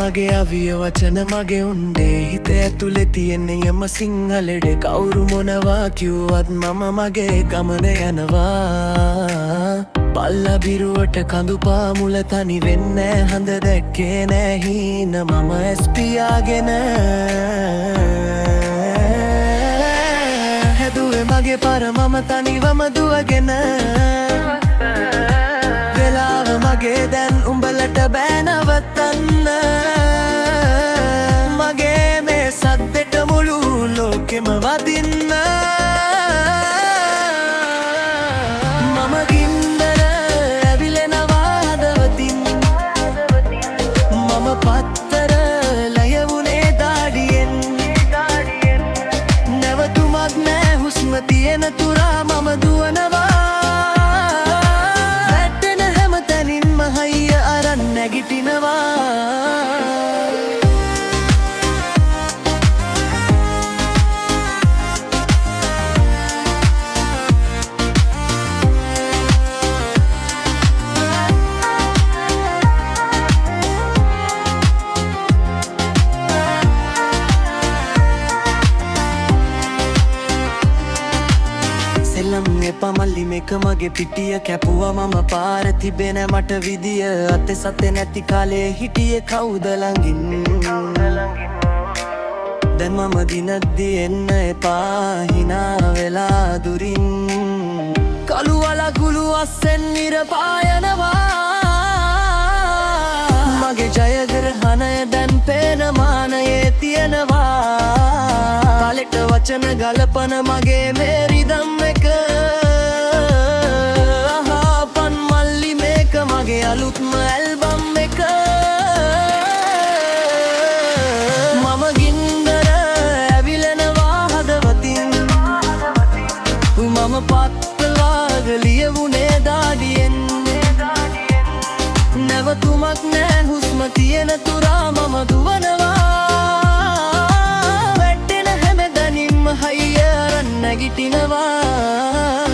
මගේ අවිය වචන මගේ උණ්ඩේ හිත ඇතුලේ තියෙන්නේ යම සිංහලෙඩ කවුරු මොනවා කිව්වත් මම මගේ ගමන යනවා බල්ලා බිරුවට කඳු පාමුල තනි වෙන්නේ හඳ දැක්කේ නෑ හීන මම ස්පියාගෙන හැදුවේ මගේ පර මම තනිවම දුවගෙන වෙලාව මගේ දැන් උඹලට බෑ නවත්තන්න මගේ මේ සද්දෙට මුළු ලෝකෙම වදින්න මම ගින්දර ඇවිලෙනවා හදවතින් මම පත්තර ලයවුනේ දාඩියෙන් නැවතුමක් නෑ හුස්ම තියෙන තුරා මම දුවනවා නැගිටිනවා සෙල්ලම් එපා මල්ලි මේක මගේ පිටිය කැපුවා මම පාර තිබෙන මට විදිය අතේ සතේ නැති කාලේ හිටියේ කවුද ළඟින් දැන් මම දිනද්දි එන්න එපා hina වෙලා දුරින් කළු වලකුළු අස්සෙන් නිරපායනවා මගේ ජයග්‍රහණය දැන් පේන මානයේ තියෙනවා කාලෙට වචන ගලපන මගේ මේ රිදම් එක අහපන් මල්ලි මේක මගේ අලුත්ම ඇල්බම් එක මම ගින්දර ඇවිලෙනවා හදවතින් මම පත්තලාග ලියවුනේ දාඩියෙන් නැවතුමක් නෑ හුස්ම තියෙන තුරා මම දුවනවා වැටෙන හැම දැනින්ම හයිය අරන් නැගිටිනවා